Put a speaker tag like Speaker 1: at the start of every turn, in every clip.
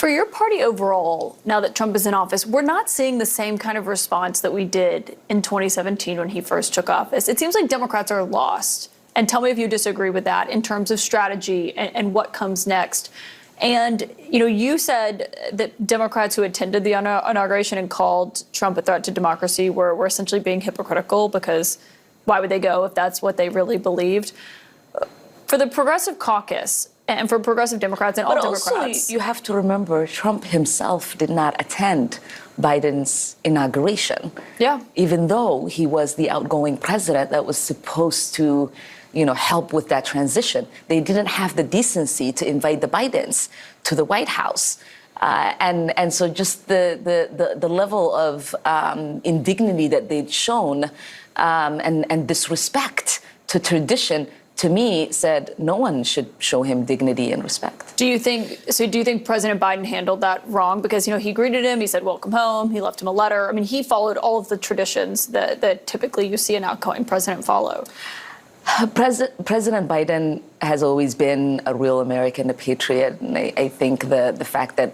Speaker 1: For your party overall, now that Trump is in office, we're not seeing the same kind of response that we did in 2017 when he first took office. It seems like Democrats are lost. And tell me if you disagree with that in terms of strategy and what comes next. And, you said that Democrats who attended the inauguration and called Trump a threat to democracy were essentially being hypocritical, because why would they go if that's what they really believed? For the Progressive Caucus and for progressive Democrats and all Democrats.
Speaker 2: But also, you have to remember, Trump himself did not attend Biden's inauguration.
Speaker 1: Yeah.
Speaker 2: Even though he was the outgoing president that was supposed to, help with that transition. They didn't have the decency to invite the Bidens to the White House. And so just the level of indignity that they'd shown and disrespect to tradition, to me, said no one should show him dignity and respect.
Speaker 1: Do you think President Biden handled that wrong? Because, he greeted him, he said, welcome home, he left him a letter. I mean, he followed all of the traditions that typically you see an outgoing president follow.
Speaker 2: President Biden has always been a real American, a patriot. And I think the fact that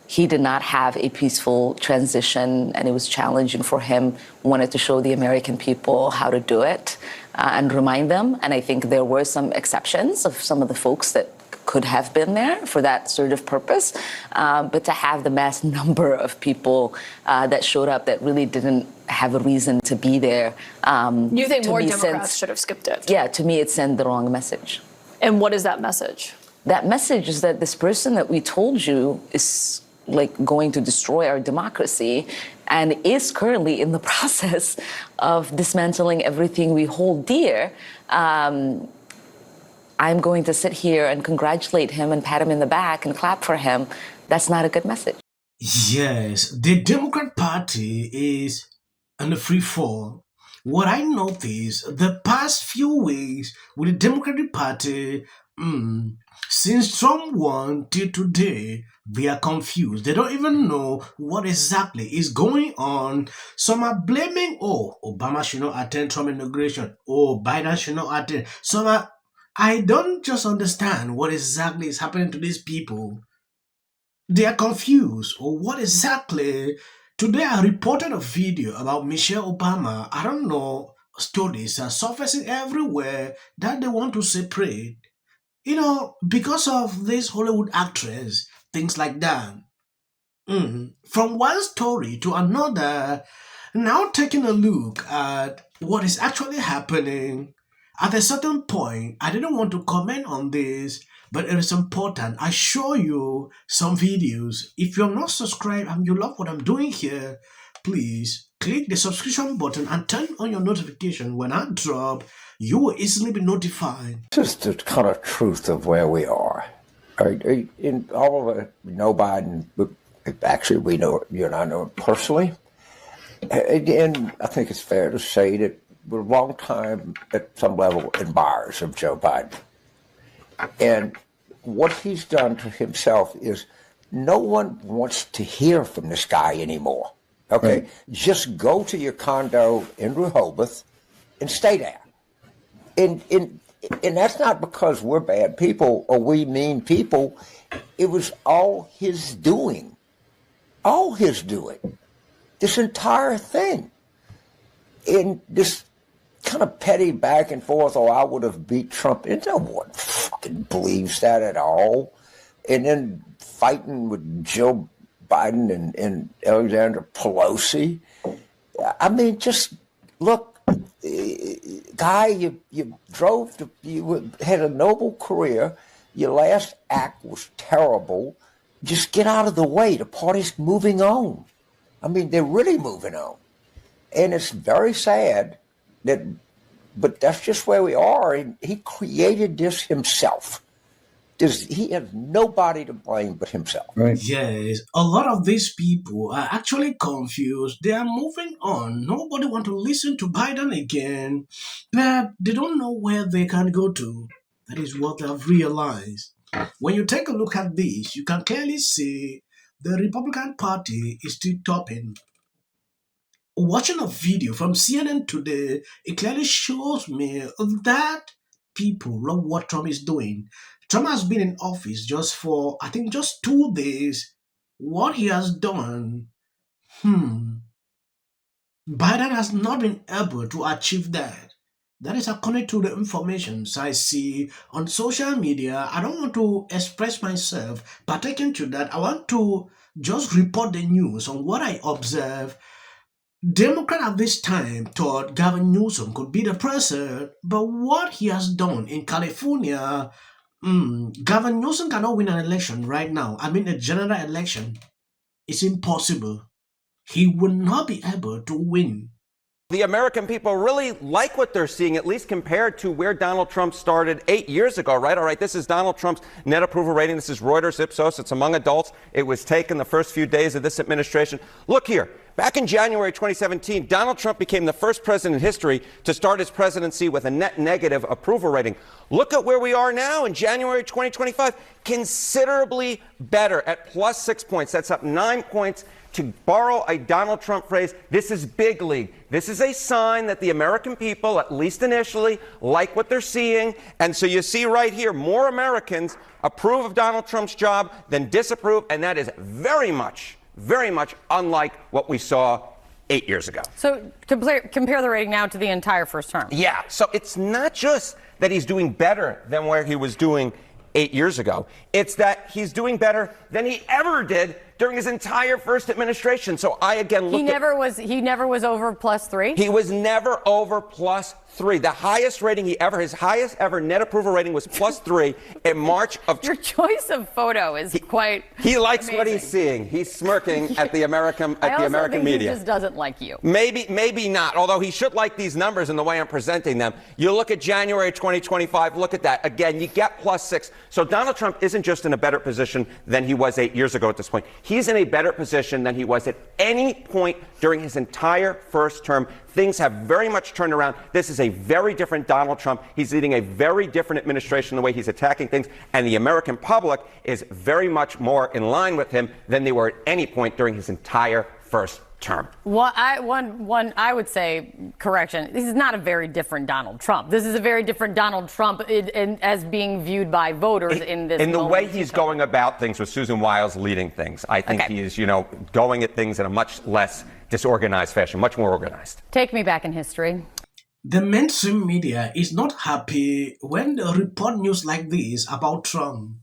Speaker 2: he did not have a peaceful transition and it was challenging for him, wanted to show the American people how to do it and remind them. And I think there were some exceptions of some of the folks that could have been there for that sort of purpose. But to have the mass number of people that showed up that really didn't have a reason to be there.
Speaker 1: You think more Democrats should have skipped it?
Speaker 2: Yeah, to me, it sent the wrong message.
Speaker 1: And what is that message?
Speaker 2: That message is that this person that we told you is going to destroy our democracy and is currently in the process of dismantling everything we hold dear. I'm going to sit here and congratulate him and pat him in the back and clap for him. That's not a good message.
Speaker 3: Yes, the Democrat Party is on the free fall. What I noticed the past few weeks with the Democratic Party, since Trump won till today, they are confused. They don't even know what exactly is going on. Some are blaming, Obama should not attend Trump inauguration. Biden should not attend. I don't just understand what exactly is happening to these people. They are confused. What exactly? Today I reported a video about Michelle Obama. I don't know, stories are surfacing everywhere that they want to separate. Because of this Hollywood actress, things like that. From one story to another, now taking a look at what is actually happening. At a certain point, I didn't want to comment on this, but it is important. I show you some videos. If you're not subscribed and you love what I'm doing here, please click the subscription button and turn on your notification. When I drop, you will easily be notified.
Speaker 4: This is the kind of truth of where we are. In all of it, we know Biden, but actually we know, you and I know him personally. And I think it's fair to say that we're a long time at some level admirers of Joe Biden. And what he's done to himself is no one wants to hear from this guy anymore. Okay? Right. Just go to your condo in Rehoboth and stay there. And that's not because we're bad people or we mean people. It was all his doing. All his doing. This entire thing. In this kind of petty back and forth, I would have beat Trump. And no one fucking believes that at all. And then fighting with Joe Biden and Alexandra Pelosi. I mean, just look, guy, you had a noble career. Your last act was terrible. Just get out of the way. The party's moving on. I mean, they're really moving on. And it's very sad but that's just where we are. And he created this himself. He has nobody to blame but himself.
Speaker 3: Right. Yes, a lot of these people are actually confused. They are moving on. Nobody wants to listen to Biden again, but they don't know where they can go to. That is what I've realized. When you take a look at this, you can clearly see the Republican Party is still topping. Watching a video from CNN today, it clearly shows me that people love what Trump is doing. Trump has been in office just 2 days, what he has done, Biden has not been able to achieve that. That is according to the information I see on social media. I don't want to express myself pertaining to that. I want to just report the news on what I observe. Democrat at this time thought Gavin Newsom could be the president, but what he has done in California, Gavin Newsom cannot win an election right now. I mean, a general election. It's impossible. He will not be able to win.
Speaker 5: The American people really like what they're seeing, at least compared to where Donald Trump started 8 years ago, right? All right, this is Donald Trump's net approval rating. This is Reuters Ipsos. It's among adults. It was taken the first few days of this administration. Look here. Back in January 2017, Donald Trump became the first president in history to start his presidency with a net negative approval rating. Look at where we are now in January 2025. Considerably better at plus 6 points. That's up 9 points. To borrow a Donald Trump phrase, this is big league. This is a sign that the American people, at least initially, like what they're seeing. And so you see right here, more Americans approve of Donald Trump's job than disapprove. And that is very much unlike what we saw 8 years ago.
Speaker 6: So compare the rating now to the entire first term.
Speaker 5: Yeah. So it's not just that he's doing better than where he was doing 8 years ago. It's that he's doing better than he ever did during his entire first administration. So I again look
Speaker 6: He never was over plus 3?
Speaker 5: He was never over plus 3. The highest rating his highest ever net approval rating was plus 3 in March of...
Speaker 6: Your choice of photo is quite
Speaker 5: He likes
Speaker 6: amazing.
Speaker 5: what he's seeing. He's smirking at the American media.
Speaker 6: He just doesn't like you.
Speaker 5: Maybe not, although he should like these numbers and the way I'm presenting them. You look at January 2025, look at that. Again, you get plus 6. So Donald Trump isn't just in a better position than he was 8 years ago at this point. He's in a better position than he was at any point during his entire first term. Things have very much turned around. This is a very different Donald Trump. He's leading a very different administration the way he's attacking things. And the American public is very much more in line with him than they were at any point during his entire first term.
Speaker 6: Well, I would say, correction, this is not a very different Donald Trump. This is a very different Donald Trump as being viewed by voters in this
Speaker 5: In the
Speaker 6: moment.
Speaker 5: way he's going about things with Susan Wiles leading things. I think he is, going at things in a much less disorganized fashion, much more organized.
Speaker 6: Take me back in history.
Speaker 3: The mainstream media is not happy when they report news like this about Trump.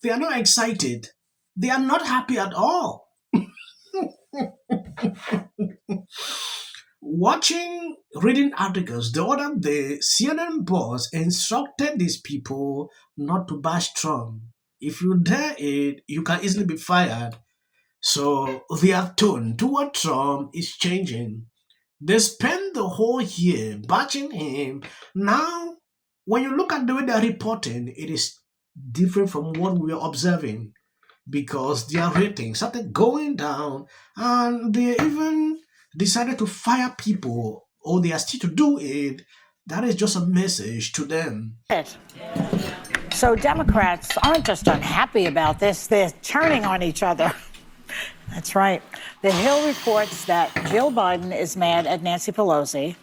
Speaker 3: They are not excited. They are not happy at all. Reading articles the other day, CNN boss instructed these people not to bash Trump. If you dare it, you can easily be fired. So their tone toward Trump is changing. They spent the whole year bashing him. Now, when you look at the way they're reporting, it is different from what we are observing, because their ratings started going down and they even decided to fire people, or they are still to do it. That is just a message to them.
Speaker 7: So Democrats aren't just unhappy about this, they're turning on each other. That's right. The Hill reports that Jill Biden is mad at Nancy Pelosi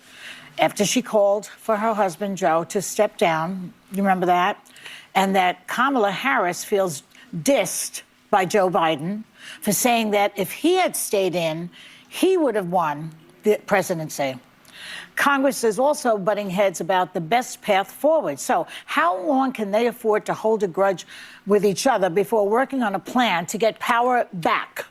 Speaker 7: after she called for her husband, Joe, to step down. You remember that? And that Kamala Harris feels dissed by Joe Biden for saying that if he had stayed in, he would have won the presidency. Congress is also butting heads about the best path forward. So how long can they afford to hold a grudge with each other before working on a plan to get power back?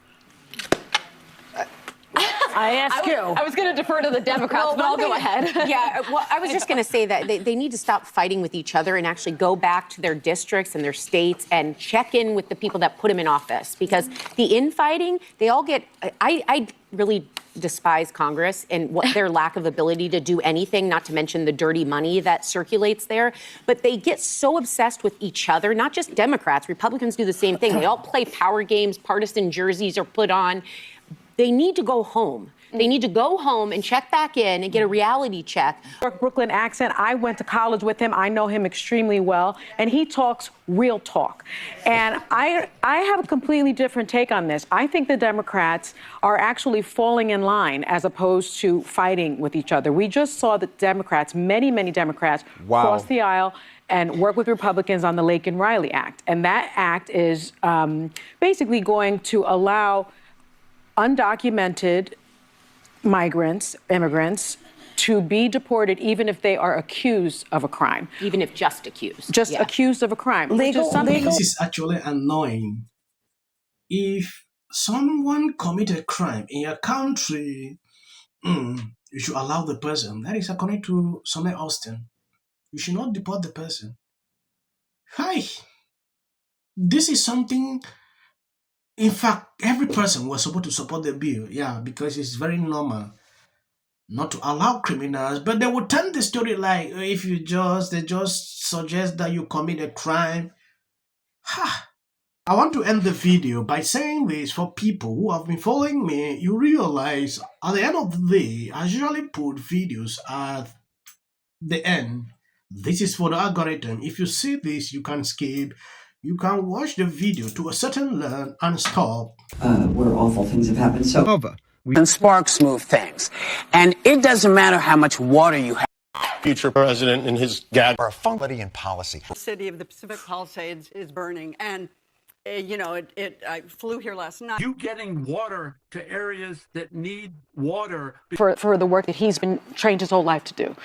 Speaker 7: I ask you.
Speaker 8: I was going to defer to the Democrats, but I'll go ahead.
Speaker 9: Yeah, well, I was just going to say that they need to stop fighting with each other and actually go back to their districts and their states and check in with the people that put them in office. Because the infighting, they all get... I really despise Congress and their lack of ability to do anything, not to mention the dirty money that circulates there. But they get so obsessed with each other, not just Democrats. Republicans do the same thing. They all play power games. Partisan jerseys are put on. They need to go home. They need to go home and check back in and get a reality check.
Speaker 10: Brooklyn accent. I went to college with him. I know him extremely well, and he talks real talk. And I have a completely different take on this. I think the Democrats are actually falling in line as opposed to fighting with each other. We just saw the Democrats, many Democrats, cross the aisle and work with Republicans on the Laken Riley Act. And that act is basically going to allow undocumented migrants, immigrants, to be deported even if they are accused of a crime.
Speaker 9: Even if just accused.
Speaker 10: Just accused of a crime.
Speaker 3: This is actually annoying. If someone committed a crime in your country, you should allow the person. That is according to Sonny Austin. You should not deport the person. Hi. This is something, in fact, every person was supposed to support the bill. Yeah, because it's very normal not to allow criminals, but they would turn the story like if they just suggest that you commit a crime. I want to end the video by saying this for people who have been following me. You realize at the end of the day, I usually put videos at the end. This is for the algorithm. If you see this, you can skip. You can watch the video to a certain level and stop.
Speaker 11: Where awful things have happened. So
Speaker 12: Over.
Speaker 11: And sparks move things. And it doesn't matter how much water you have.
Speaker 12: Future president and his gag
Speaker 13: are a funky in policy.
Speaker 14: The city of the Pacific Palisades is burning. And, I flew here last night.
Speaker 15: You getting water to areas that need water.
Speaker 10: For the work that he's been trained his whole life to do.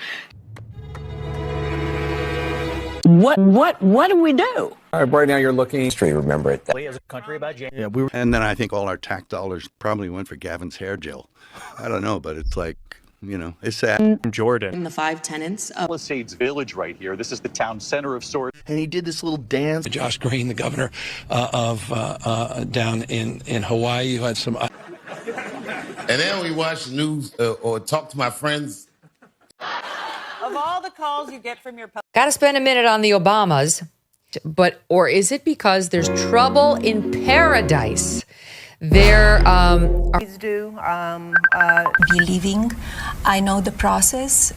Speaker 11: What do we do?
Speaker 12: Right now you're looking.
Speaker 13: History, remember it.
Speaker 16: As a country about January.
Speaker 12: Yeah, and then I think all our tax dollars probably went for Gavin's hair gel. I don't know, but it's like, it's sad.
Speaker 16: Jordan.
Speaker 17: In the 5 tenants of
Speaker 16: Palisades Village right here. This is the town center of sorts.
Speaker 12: And he did this little dance.
Speaker 15: Josh Green, the governor of down in Hawaii, who had some.
Speaker 18: And then we watch the news or talk to my friends.
Speaker 14: Of all the calls you get from your...
Speaker 19: Got to spend a minute on the Obamas. Or is it because there's trouble in paradise? There
Speaker 14: Please do.
Speaker 17: Believing I know the process.